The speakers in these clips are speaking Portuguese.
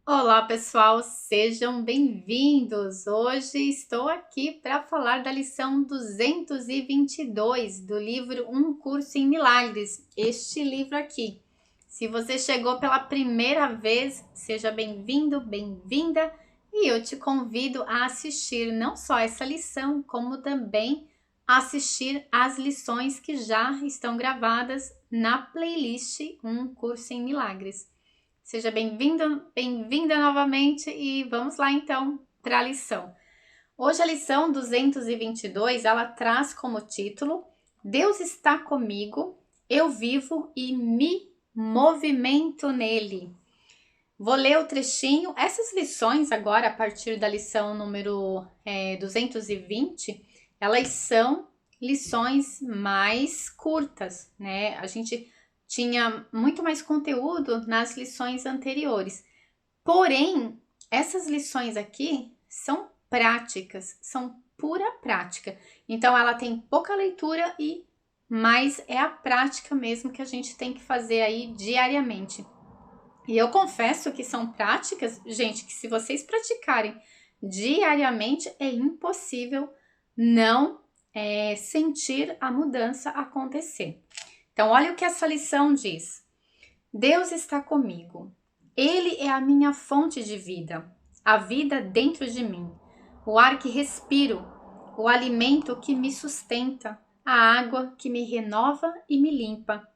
Olá, pessoal, sejam bem-vindos. Hoje estou aqui para falar da lição 222 do livro Um Curso em Milagres. Este livro aqui. Se você chegou pela primeira vez, seja bem-vindo, bem-vinda, e eu te convido a assistir não só essa lição, como também assistir às lições que já estão gravadas na playlist Um Curso em Milagres. Seja bem-vindo, bem-vinda novamente e vamos lá então para a lição. Hoje a lição 222, ela traz como título: Deus está comigo, eu vivo e me movimento nele. Vou ler o trechinho. Essas lições agora, a partir da lição número 220, elas são lições mais curtas, né? A gente tinha muito mais conteúdo nas lições anteriores. Porém, essas lições aqui são práticas, são pura prática. Então, ela tem pouca leitura e mais é a prática mesmo que a gente tem que fazer aí diariamente. E eu confesso que são práticas, gente, que se vocês praticarem diariamente, é impossível não sentir a mudança acontecer. Então, olha o que essa lição diz. Deus está comigo. Ele é a minha fonte de vida, a vida dentro de mim, o ar que respiro, o alimento que me sustenta, a água que me renova e me limpa.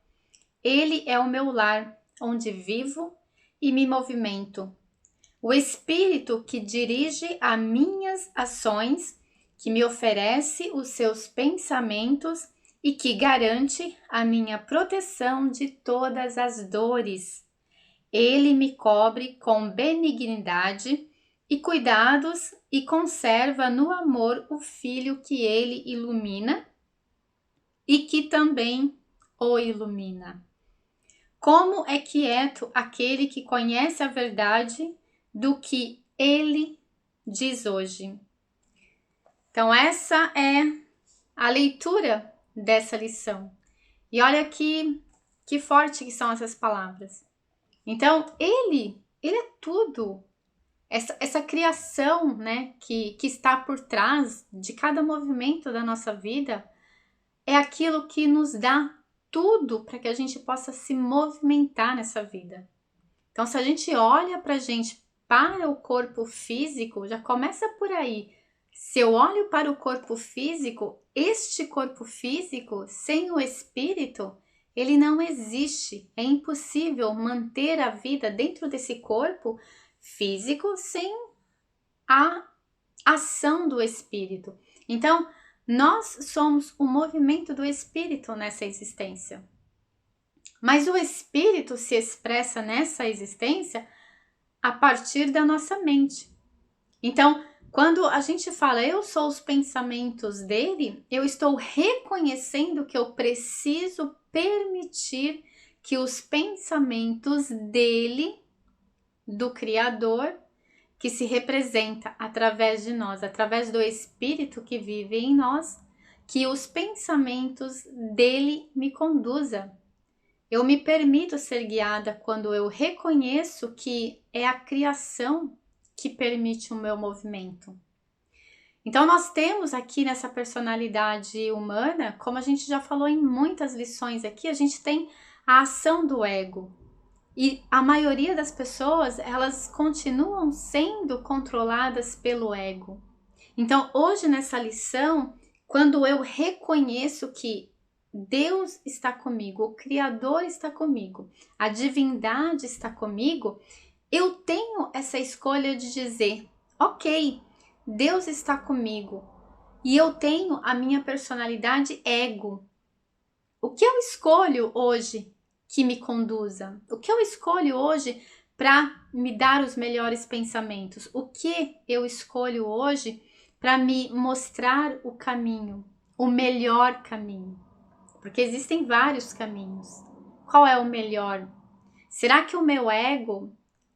Ele é o meu lar, onde vivo e me movimento. O espírito que dirige as minhas ações, que me oferece os seus pensamentos e que garante a minha proteção de todas as dores. Ele me cobre com benignidade e cuidados e conserva no amor o filho que ele ilumina e que também o ilumina. Como é quieto aquele que conhece a verdade do que ele diz hoje. Então, essa é a leitura dessa lição. E olha que forte que são essas palavras. Então, ele é tudo. Essa criação, né, que está por trás de cada movimento da nossa vida é aquilo que nos dá tudo para que a gente possa se movimentar nessa vida. Então, se a gente olha para o corpo físico, já começa por aí. Se eu olho para o corpo físico, este corpo físico, sem o espírito, ele não existe. É impossível manter a vida dentro desse corpo físico sem a ação do espírito. Então, nós somos o movimento do espírito nessa existência. Mas o espírito se expressa nessa existência a partir da nossa mente. Então, quando a gente fala eu sou os pensamentos dele, eu estou reconhecendo que eu preciso permitir que os pensamentos dele, do Criador, que se representa através de nós, através do Espírito que vive em nós, que os pensamentos dele me conduza. Eu me permito ser guiada quando eu reconheço que é a criação que permite o meu movimento. Então, nós temos aqui nessa personalidade humana, como a gente já falou em muitas lições aqui, a gente tem a ação do ego. E a maioria das pessoas, elas continuam sendo controladas pelo ego. Então, hoje nessa lição, quando eu reconheço que Deus está comigo, o Criador está comigo, a divindade está comigo, eu tenho essa escolha de dizer, ok, Deus está comigo e eu tenho a minha personalidade ego. O que eu escolho hoje que me conduza? O que eu escolho hoje para me dar os melhores pensamentos? O que eu escolho hoje para me mostrar o caminho, o melhor caminho? Porque existem vários caminhos. Qual é o melhor? Será que o meu ego,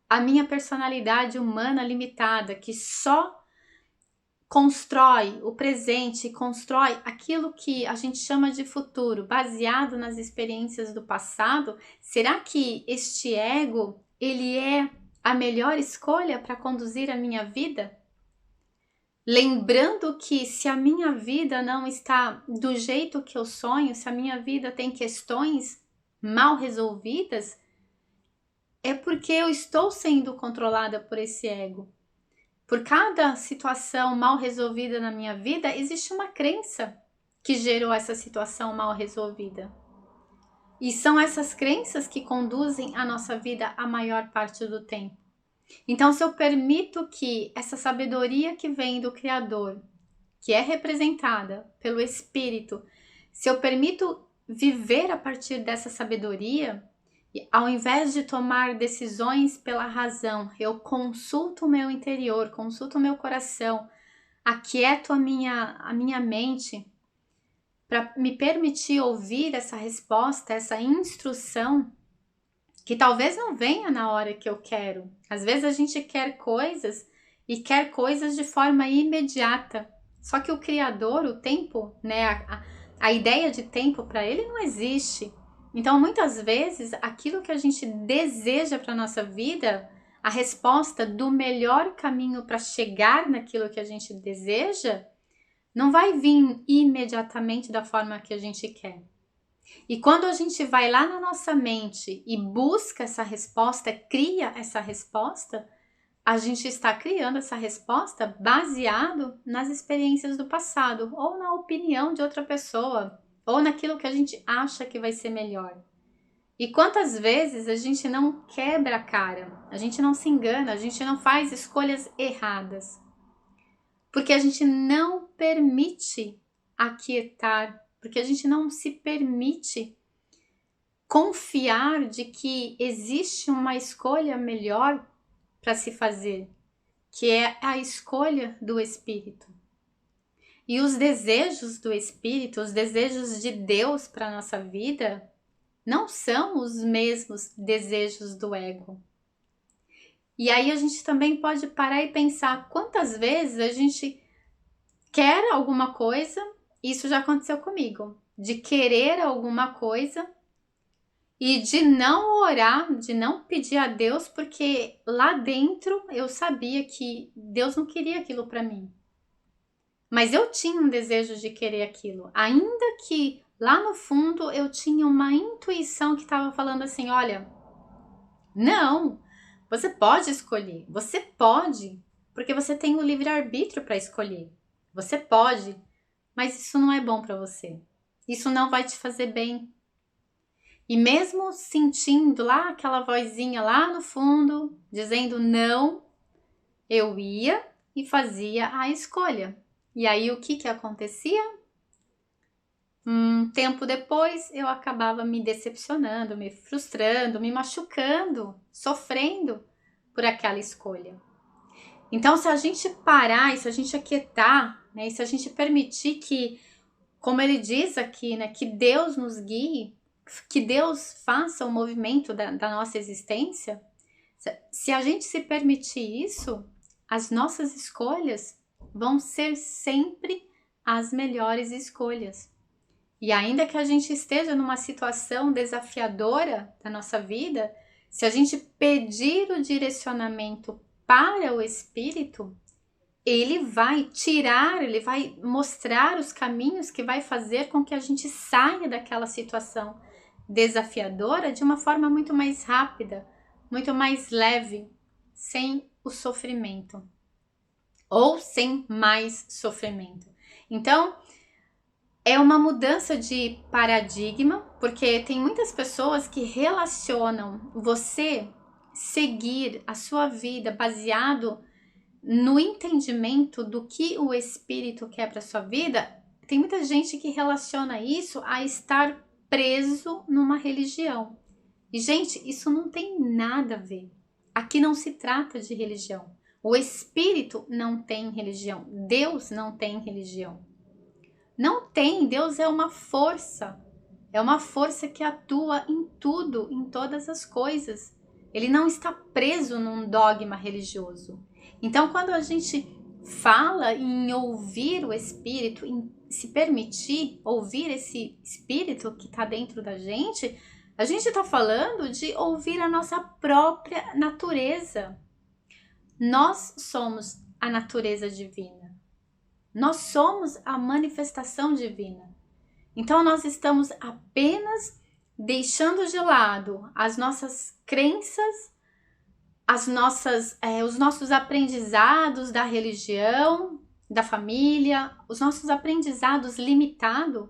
a minha personalidade humana limitada, que só constrói o presente, constrói aquilo que a gente chama de futuro, baseado nas experiências do passado, será que este ego, ele é a melhor escolha para conduzir a minha vida? Lembrando que se a minha vida não está do jeito que eu sonho, se a minha vida tem questões mal resolvidas, é porque eu estou sendo controlada por esse ego. Por cada situação mal resolvida na minha vida, existe uma crença que gerou essa situação mal resolvida. E são essas crenças que conduzem a nossa vida a maior parte do tempo. Então, se eu permito que essa sabedoria que vem do Criador, que é representada pelo Espírito, se eu permito viver a partir dessa sabedoria, ao invés de tomar decisões pela razão, eu consulto o meu interior, consulto o meu coração, aquieto a minha mente, para me permitir ouvir essa resposta, essa instrução, que talvez não venha na hora que eu quero. Às vezes a gente quer coisas e quer coisas de forma imediata. Só que o Criador, o tempo, né, a ideia de tempo para ele não existe. Então, muitas vezes, aquilo que a gente deseja para a nossa vida, a resposta do melhor caminho para chegar naquilo que a gente deseja, não vai vir imediatamente da forma que a gente quer. E quando a gente vai lá na nossa mente e busca essa resposta, cria essa resposta, a gente está criando essa resposta baseado nas experiências do passado, ou na opinião de outra pessoa, ou naquilo que a gente acha que vai ser melhor. E quantas vezes a gente não quebra a cara, a gente não se engana, a gente não faz escolhas erradas, porque a gente não permite aquietar, porque a gente não se permite confiar de que existe uma escolha melhor para se fazer, que é a escolha do Espírito. E os desejos do Espírito, os desejos de Deus para a nossa vida, não são os mesmos desejos do ego. E aí a gente também pode parar e pensar quantas vezes a gente quer alguma coisa, isso já aconteceu comigo, de querer alguma coisa e de não orar, de não pedir a Deus, porque lá dentro eu sabia que Deus não queria aquilo para mim. Mas eu tinha um desejo de querer aquilo, ainda que lá no fundo eu tinha uma intuição que estava falando assim, olha, não, você pode escolher, você pode, porque você tem o livre-arbítrio para escolher. Você pode, mas isso não é bom para você. Isso não vai te fazer bem. E mesmo sentindo lá aquela vozinha lá no fundo, dizendo não, eu ia e fazia a escolha. E aí o que acontecia? Tempo depois eu acabava me decepcionando, me frustrando, me machucando, sofrendo por aquela escolha. Então, se a gente parar e se a gente aquietar, né, e se a gente permitir que, como ele diz aqui, né, que Deus nos guie, que Deus faça o movimento da nossa existência, se a gente se permitir isso, as nossas escolhas vão ser sempre as melhores escolhas. E ainda que a gente esteja numa situação desafiadora da nossa vida, se a gente pedir o direcionamento para o Espírito, ele vai tirar, ele vai mostrar os caminhos que vai fazer com que a gente saia daquela situação desafiadora de uma forma muito mais rápida, muito mais leve, sem o sofrimento ou sem mais sofrimento. Então, é uma mudança de paradigma, porque tem muitas pessoas que relacionam você seguir a sua vida baseado no entendimento do que o Espírito quer para sua vida. Tem muita gente que relaciona isso a estar preso numa religião. E, gente, isso não tem nada a ver. Aqui não se trata de religião. O Espírito não tem religião. Deus não tem religião. Não tem. Deus é uma força. É uma força que atua em tudo, em todas as coisas. Ele não está preso num dogma religioso. Então, quando a gente fala em ouvir o Espírito, em se permitir ouvir esse Espírito que está dentro da gente, A gente está falando de ouvir a nossa própria natureza. Nós somos a natureza divina. Nós somos a manifestação divina. Então nós estamos apenas deixando de lado as nossas crenças, os nossos aprendizados da religião, da família, os nossos aprendizados limitados,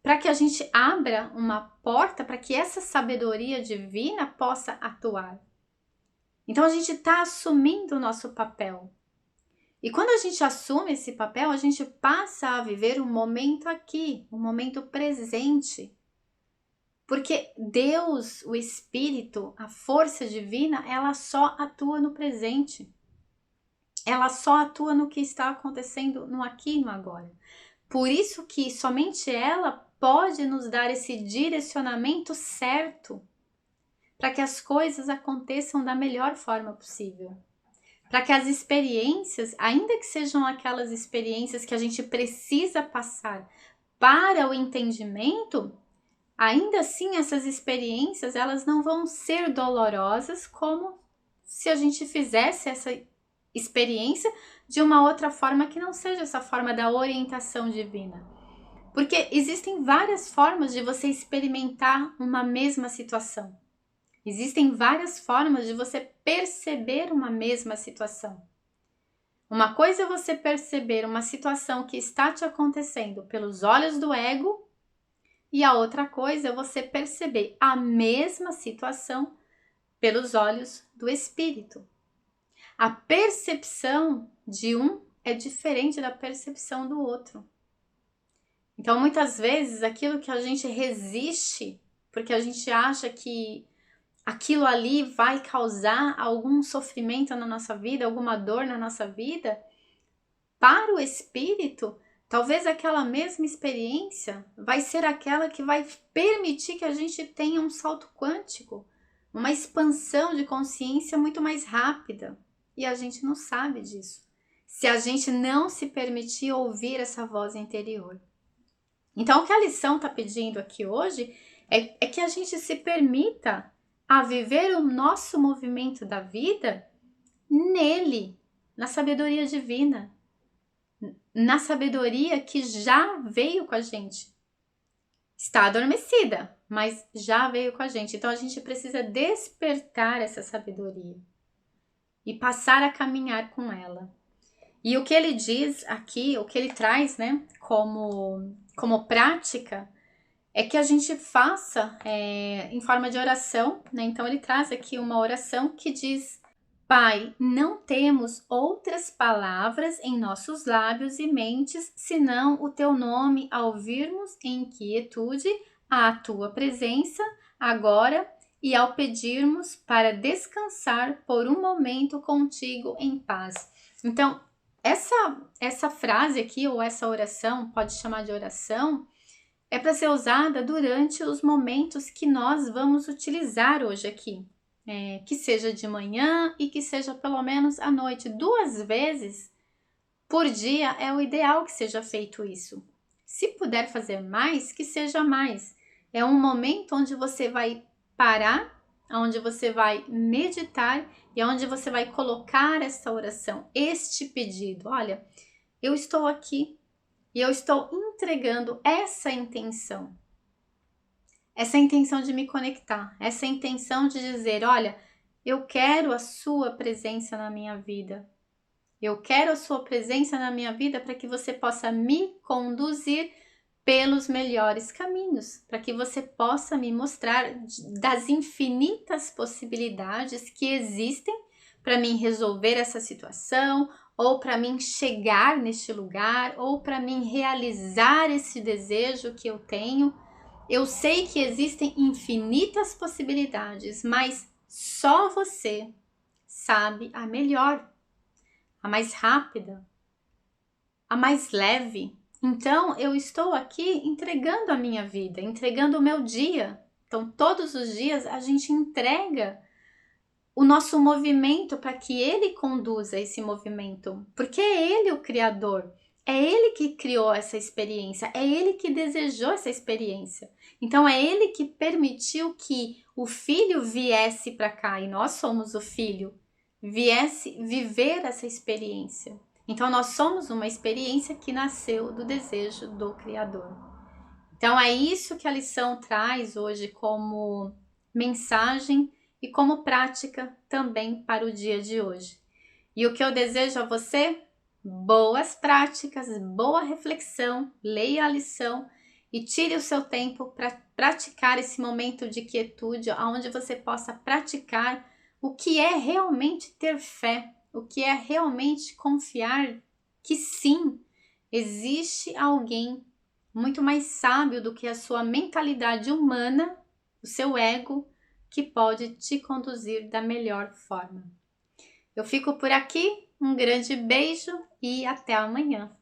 para que a gente abra uma porta para que essa sabedoria divina possa atuar. Então a gente está assumindo o nosso papel. E quando a gente assume esse papel, a gente passa a viver um momento aqui, um momento presente. Porque Deus, o Espírito, a força divina, ela só atua no presente. Ela só atua no que está acontecendo no aqui e no agora. Por isso que somente ela pode nos dar esse direcionamento certo para que as coisas aconteçam da melhor forma possível. Para que as experiências, ainda que sejam aquelas experiências que a gente precisa passar para o entendimento, ainda assim essas experiências elas não vão ser dolorosas como se a gente fizesse essa experiência de uma outra forma que não seja essa forma da orientação divina. Porque existem várias formas de você experimentar uma mesma situação. Existem várias formas de você perceber uma mesma situação. Uma coisa é você perceber uma situação que está te acontecendo pelos olhos do ego, e a outra coisa é você perceber a mesma situação pelos olhos do espírito. A percepção de um é diferente da percepção do outro. Então, muitas vezes, aquilo que a gente resiste, porque a gente acha que aquilo ali vai causar algum sofrimento na nossa vida, alguma dor na nossa vida, para o espírito, talvez aquela mesma experiência vai ser aquela que vai permitir que a gente tenha um salto quântico, uma expansão de consciência muito mais rápida. E a gente não sabe disso, se a gente não se permitir ouvir essa voz interior. Então, o que a lição está pedindo aqui hoje é que a gente se permita a viver o nosso movimento da vida nele, na sabedoria divina, na sabedoria que já veio com a gente. Está adormecida, mas já veio com a gente. Então a gente precisa despertar essa sabedoria e passar a caminhar com ela. E o que ele diz aqui, o que ele traz, né, como prática, é que a gente faça em forma de oração, né? Então ele traz aqui uma oração que diz: Pai, não temos outras palavras em nossos lábios e mentes, senão o teu nome ao ouvirmos em quietude a tua presença agora e ao pedirmos para descansar por um momento contigo em paz. Então, essa frase aqui, ou essa oração, pode chamar de oração, é para ser usada durante os momentos que nós vamos utilizar hoje aqui. Que seja de manhã e que seja pelo menos à noite. 2 vezes por dia é o ideal que seja feito isso. Se puder fazer mais, que seja mais. É um momento onde você vai parar, onde você vai meditar e onde você vai colocar essa oração, este pedido. Olha, eu estou aqui e eu estou entregando essa intenção de me conectar, essa intenção de dizer, olha, eu quero a sua presença na minha vida. Eu quero a sua presença na minha vida para que você possa me conduzir pelos melhores caminhos, para que você possa me mostrar das infinitas possibilidades que existem para mim resolver essa situação, ou para mim chegar neste lugar, ou para mim realizar esse desejo que eu tenho. Eu sei que existem infinitas possibilidades, mas só você sabe a melhor, a mais rápida, a mais leve. Então, eu estou aqui entregando a minha vida, entregando o meu dia. Então, todos os dias a gente entrega o nosso movimento para que ele conduza esse movimento, porque é ele o criador. É Ele que criou essa experiência, é Ele que desejou essa experiência. Então é Ele que permitiu que o filho viesse para cá, e nós somos o filho, viesse viver essa experiência. Então nós somos uma experiência que nasceu do desejo do Criador. Então é isso que a lição traz hoje como mensagem e como prática também para o dia de hoje. E o que eu desejo a você? Boas práticas, boa reflexão, leia a lição e tire o seu tempo para praticar esse momento de quietude, onde você possa praticar o que é realmente ter fé, o que é realmente confiar que sim, existe alguém muito mais sábio do que a sua mentalidade humana, o seu ego, que pode te conduzir da melhor forma. Eu fico por aqui, um grande beijo e até amanhã.